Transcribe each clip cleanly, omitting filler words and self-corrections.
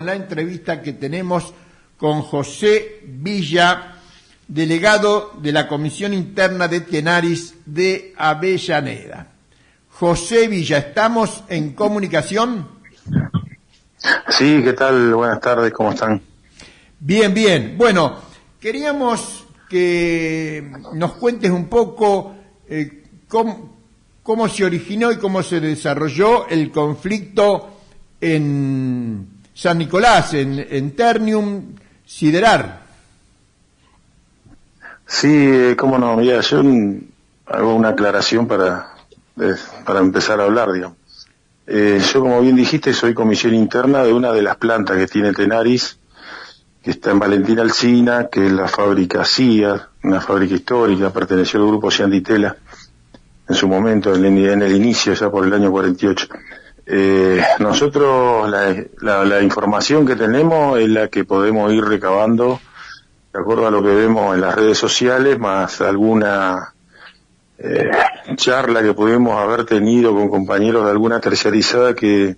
La entrevista que tenemos con José Villa, delegado de la Comisión Interna de Tenaris de Avellaneda. José Villa, ¿estamos en comunicación? Sí, ¿qué tal? Buenas tardes, ¿cómo están? Bien, bien. Bueno, queríamos que nos cuentes un poco cómo se originó y cómo se desarrolló el conflicto en San Nicolás, en Ternium Siderar. Sí, cómo no, mira, yo hago una aclaración para empezar a hablar, digamos. Yo, como bien dijiste, soy comisión interna de una de las plantas que tiene Tenaris, que está en Valentín Alsina, que es la fábrica CIA, una fábrica histórica, perteneció al grupo Cianditela en su momento, en el inicio, ya por el año 48. Nosotros la información que tenemos es la que podemos ir recabando de acuerdo a lo que vemos en las redes sociales, más alguna charla que pudimos haber tenido con compañeros de alguna terciarizada que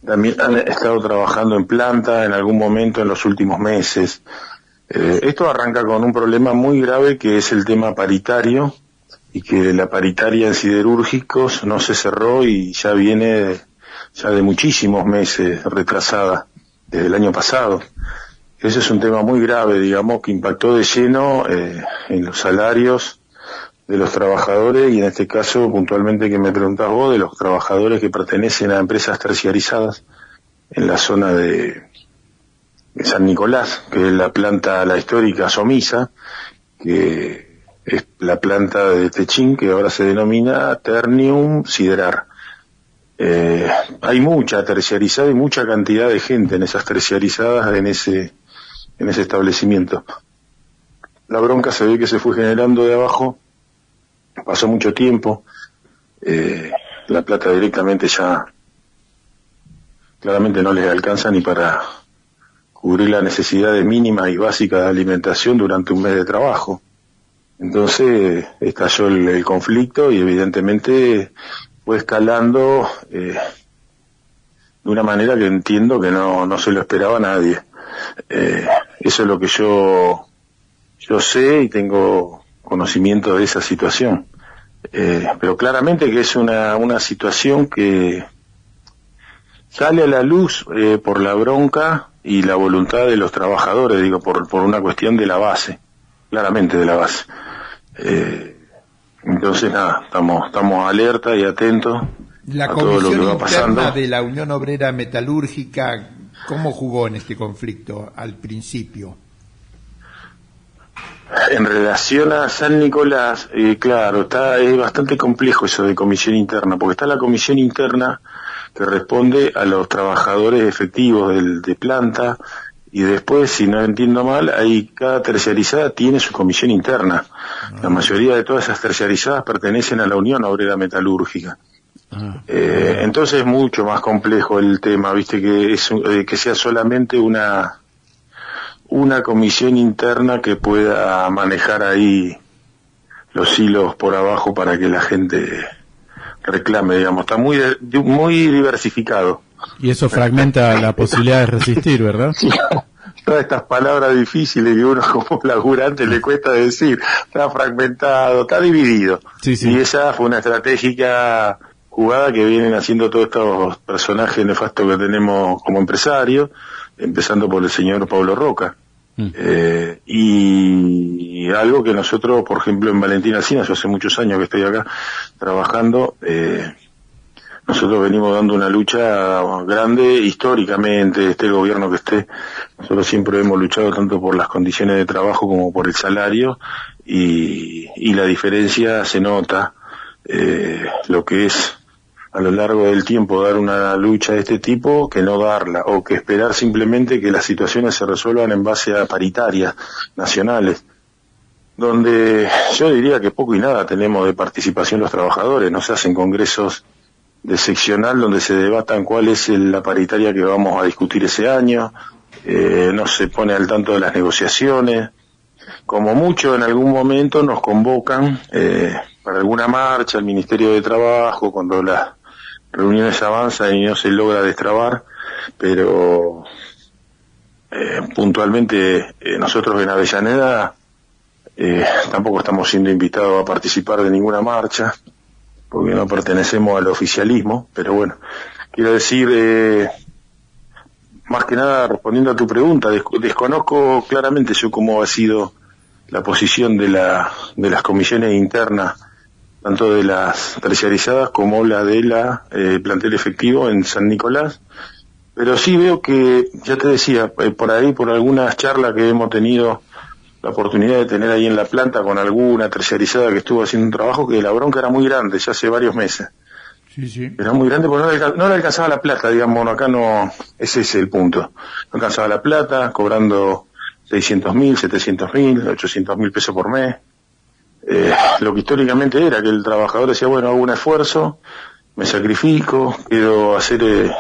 también han estado trabajando en planta en algún momento en los últimos meses. Esto arranca con un problema muy grave que es el tema paritario, y que la paritaria en siderúrgicos no se cerró y ya viene ya de muchísimos meses retrasada, desde el año pasado. Ese es un tema muy grave, digamos, que impactó de lleno en los salarios de los trabajadores, y en este caso, puntualmente que me preguntás vos, de los trabajadores que pertenecen a empresas terciarizadas en la zona de San Nicolás, que es la planta, la histórica Somisa, que es la planta de Techín, que ahora se denomina Ternium Siderar. Hay mucha terciarizada y mucha cantidad de gente en esas terciarizadas, en ese establecimiento. La bronca se ve que se fue generando de abajo, pasó mucho tiempo, la plata directamente ya claramente no les alcanza ni para cubrir las necesidades mínimas y básicas de alimentación durante un mes de trabajo. Entonces estalló el conflicto y evidentemente fue escalando de una manera que entiendo que no se lo esperaba a nadie. Eso es lo que yo sé y tengo conocimiento de esa situación. Pero claramente que es una situación que sale a la luz por la bronca y la voluntad de los trabajadores, digo, por una cuestión de la base, claramente de la base. Entonces nada, estamos alerta y atentos a todo lo que va pasando. La Comisión Interna de la Unión Obrera Metalúrgica, ¿cómo jugó en este conflicto al principio? En relación a San Nicolás, claro, es bastante complejo eso de comisión interna, porque está la comisión interna que responde a los trabajadores efectivos de planta, y después, si no entiendo mal, cada terciarizada tiene su comisión interna. La mayoría de todas esas terciarizadas pertenecen a la Unión Obrera Metalúrgica. Entonces es mucho más complejo el tema, viste, que sea solamente una comisión interna que pueda manejar ahí los hilos por abajo para que la gente reclame, digamos. Está muy diversificado. Y eso fragmenta la posibilidad de resistir, ¿verdad? Sí. Todas estas palabras difíciles que uno como laburante le cuesta decir, está fragmentado, está dividido. Sí, sí. Y esa fue una estratégica jugada que vienen haciendo todos estos personajes nefastos que tenemos como empresarios, empezando por el señor Pablo Roca. Y algo que nosotros, por ejemplo, en Valentín Alsina, yo hace muchos años que estoy acá trabajando, nosotros venimos dando una lucha grande históricamente, el gobierno que esté. Nosotros siempre hemos luchado tanto por las condiciones de trabajo como por el salario, y la diferencia se nota, lo que es a lo largo del tiempo dar una lucha de este tipo que no darla, o que esperar simplemente que las situaciones se resuelvan en base a paritarias nacionales, donde yo diría que poco y nada tenemos de participación los trabajadores. No se hacen congresos de seccional donde se debatan cuál es la paritaria que vamos a discutir ese año, no se pone al tanto de las negociaciones. Como mucho en algún momento nos convocan para alguna marcha al Ministerio de Trabajo cuando las reuniones avanzan y no se logra destrabar, pero puntualmente nosotros en Avellaneda tampoco estamos siendo invitados a participar de ninguna marcha, porque no pertenecemos al oficialismo, pero bueno, quiero decir, más que nada respondiendo a tu pregunta, desconozco claramente yo cómo ha sido la posición de las comisiones internas, tanto de las terciarizadas como la de la plantel efectivo en San Nicolás, pero sí veo que, ya te decía, por ahí, por algunas charlas que hemos tenido la oportunidad de tener ahí en la planta con alguna terciarizada que estuvo haciendo un trabajo, que la bronca era muy grande, ya hace varios meses. Sí, sí. Era muy grande porque no le alcanzaba la plata, digamos, acá no, ese es el punto. No alcanzaba la plata, cobrando 600.000, 700.000, 800.000 pesos por mes. Lo que históricamente era que el trabajador decía, bueno, hago un esfuerzo, me sacrifico, quiero hacer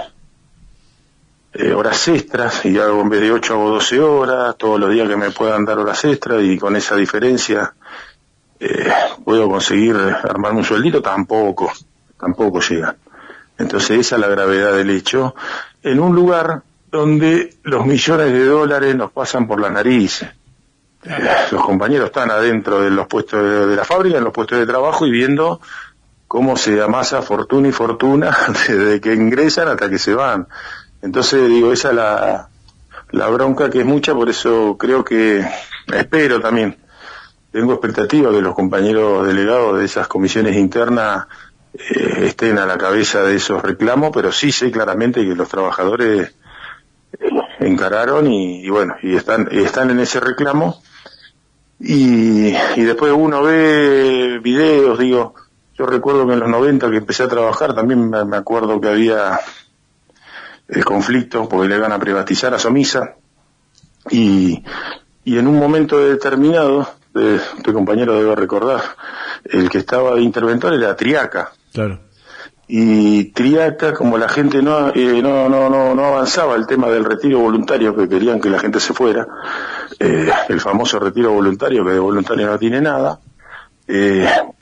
horas extras, y hago, en vez de 8 hago 12 horas, todos los días que me puedan dar horas extras, y con esa diferencia puedo conseguir armarme un sueldito. Tampoco llegan. Entonces esa es la gravedad del hecho, en un lugar donde los millones de dólares nos pasan por las narices. Los compañeros están adentro de los puestos de la fábrica, en los puestos de trabajo, y viendo cómo se amasa fortuna y fortuna desde que ingresan hasta que se van. Entonces digo, esa es la bronca, que es mucha, por eso creo que, espero también, tengo expectativa que los compañeros delegados de esas comisiones internas estén a la cabeza de esos reclamos, pero sí sé claramente que los trabajadores encararon y bueno, y están en ese reclamo, y después uno ve videos, digo, yo recuerdo que en los 90 que empecé a trabajar también me acuerdo que había el conflicto porque le iban a privatizar a Somisa, y en un momento determinado, tu compañero debe recordar, el que estaba de interventor era Triaca. Claro. Y Triaca, como la gente no avanzaba el tema del retiro voluntario, que querían que la gente se fuera, el famoso retiro voluntario, que de voluntario no tiene nada,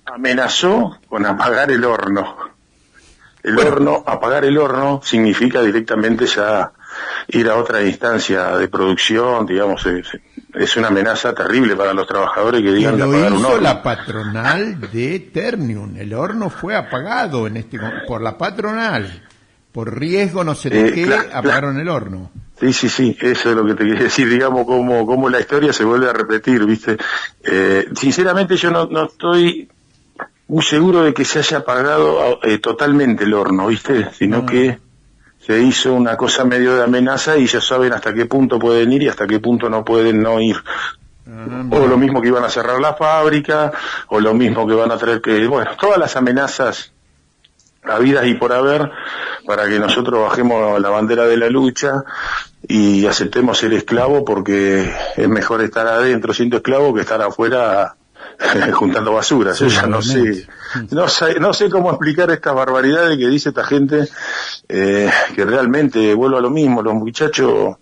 amenazó con apagar el horno. Apagar el horno significa directamente ya ir a otra instancia de producción, digamos, es una amenaza terrible para los trabajadores que digan de apagar un horno. Lo hizo la patronal de Ternium, el horno fue apagado por la patronal, por riesgo no sé de qué, apagaron el horno. Sí, eso es lo que te quería decir, digamos, cómo la historia se vuelve a repetir, ¿viste? Sinceramente yo no estoy muy seguro de que se haya apagado totalmente el horno, ¿viste? Sino que se hizo una cosa medio de amenaza, y ya saben hasta qué punto pueden ir y hasta qué punto no pueden no ir. O lo mismo que iban a cerrar la fábrica, o lo mismo que van a traer bueno, todas las amenazas habidas y por haber, para que nosotros bajemos la bandera de la lucha y aceptemos ser esclavo, porque es mejor estar adentro siendo esclavo que estar afuera juntando basura. Yo ya no sé cómo explicar estas barbaridades que dice esta gente, que realmente, vuelvo a lo mismo, los muchachos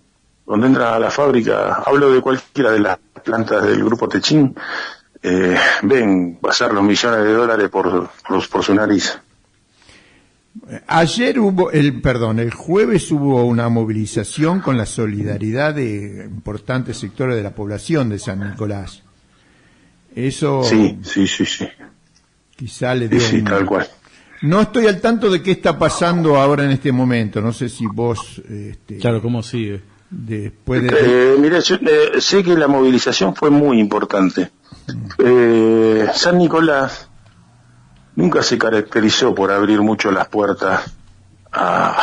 cuando entran a la fábrica, hablo de cualquiera de las plantas del grupo Techín, ven pasar los millones de dólares por su nariz. Ayer el jueves hubo una movilización con la solidaridad de importantes sectores de la población de San Nicolás. Eso sí. Quizá le dio tal cual. No estoy al tanto de qué está pasando ahora en este momento. No sé si vos... Claro, ¿cómo sigue? Después de... Mira, yo sé que la movilización fue muy importante. San Nicolás nunca se caracterizó por abrir mucho las puertas a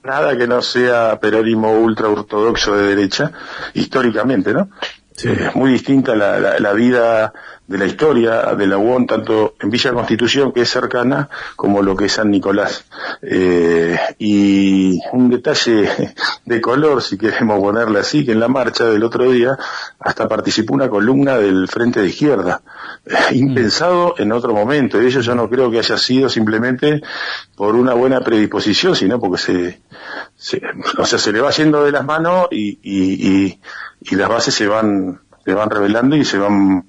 nada que no sea peronismo ultra ortodoxo de derecha, históricamente, ¿no? Sí. Muy distinta la vida de la historia de la UON, tanto en Villa Constitución, que es cercana, como lo que es San Nicolás. Y un detalle de color, si queremos ponerle así, que en la marcha del otro día hasta participó una columna del Frente de Izquierda, impensado en otro momento, y eso yo no creo que haya sido simplemente por una buena predisposición, sino porque se le va yendo de las manos y las bases se van revelando y se van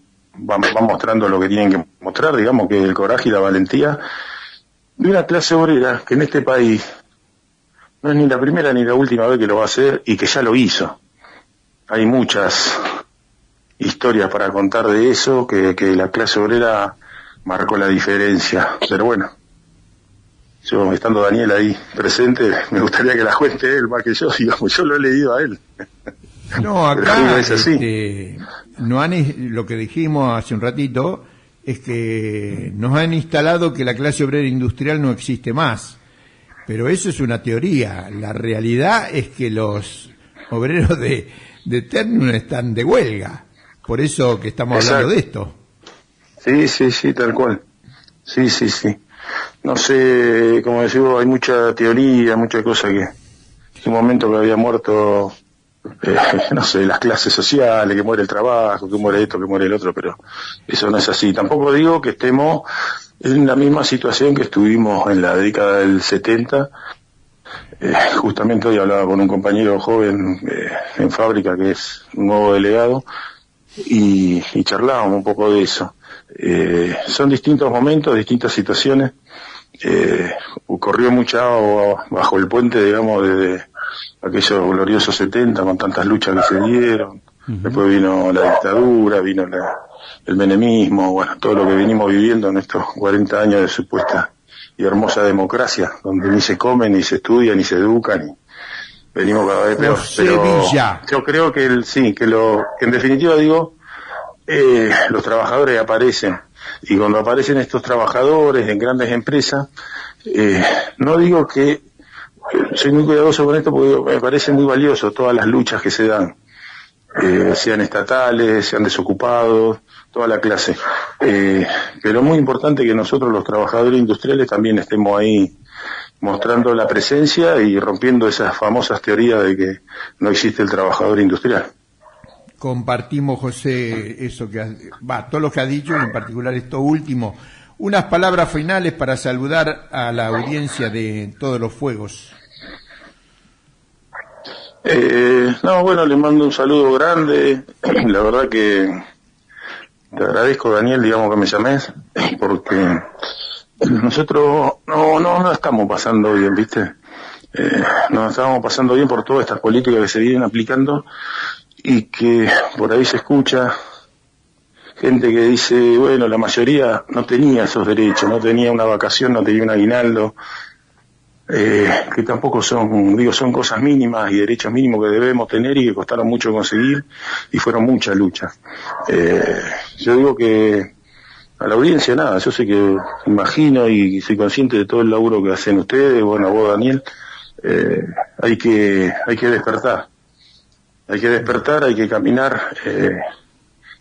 mostrando lo que tienen que mostrar, digamos, que el coraje y la valentía de una clase obrera que en este país no es ni la primera ni la última vez que lo va a hacer y que ya lo hizo. Hay muchas historias para contar de eso, que la clase obrera marcó la diferencia. Pero bueno, yo estando Daniel ahí presente, me gustaría que la cuente él más que yo, digamos, yo lo he leído a él. No, acá no han, lo que dijimos hace un ratito es que nos han instalado que la clase obrera industrial no existe más. Pero eso es una teoría. La realidad es que los obreros de Ternium están de huelga. Por eso que estamos hablando de esto. Sí, tal cual. Sí. No sé, como decimos, hay mucha teoría, mucha cosa que... En un momento que había muerto, no sé, las clases sociales, que muere el trabajo, que muere esto, que muere el otro, pero eso no es así. Tampoco digo que estemos en la misma situación que estuvimos en la década del 70. Justamente hoy hablaba con un compañero joven en fábrica que es un nuevo delegado y charlábamos un poco de eso. Son distintos momentos, distintas situaciones. Corrió mucha agua bajo el puente, digamos, desde aquellos gloriosos 70 con tantas luchas que se dieron. Después vino la dictadura, vino el menemismo, bueno, todo lo que venimos viviendo en estos 40 años de supuesta y hermosa democracia, donde ni se come, ni se estudia, ni se educa, ni venimos cada vez peor. Pero yo creo que en definitiva digo, los trabajadores aparecen, y cuando aparecen estos trabajadores en grandes empresas, no digo que soy muy cuidadoso con esto porque me parece muy valioso todas las luchas que se dan, sean estatales, sean desocupados, toda la clase. Pero es muy importante que nosotros los trabajadores industriales también estemos ahí mostrando la presencia y rompiendo esas famosas teorías de que no existe el trabajador industrial. Compartimos, José, eso todo lo que ha dicho, y en particular esto último. Unas palabras finales para saludar a la audiencia de Todos los Fuegos. Bueno, le mando un saludo grande. La verdad que te agradezco, Daniel, digamos, que me llames, porque nosotros no estamos pasando bien, ¿viste? Nos estamos pasando bien por todas estas políticas que se vienen aplicando y que por ahí se escucha gente que dice, bueno, la mayoría no tenía esos derechos, no tenía una vacación, no tenía un aguinaldo, que tampoco son cosas mínimas y derechos mínimos que debemos tener y que costaron mucho conseguir y fueron muchas luchas. Yo digo que a la audiencia nada, yo sé que imagino y soy consciente de todo el laburo que hacen ustedes, bueno, vos, Daniel, hay que despertar, hay que caminar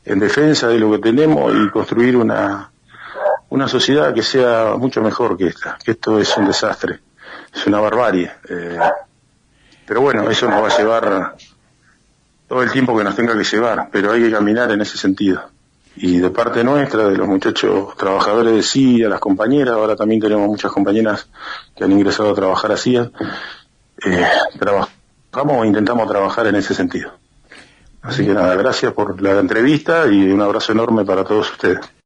en defensa de lo que tenemos y construir una sociedad que sea mucho mejor que esta, que esto es un desastre. Es una barbarie, pero bueno, eso nos va a llevar todo el tiempo que nos tenga que llevar, pero hay que caminar en ese sentido. Y de parte nuestra, de los muchachos trabajadores de CIA, las compañeras, ahora también tenemos muchas compañeras que han ingresado a trabajar a CIA, trabajamos o intentamos trabajar en ese sentido. Así que nada, gracias por la entrevista y un abrazo enorme para todos ustedes.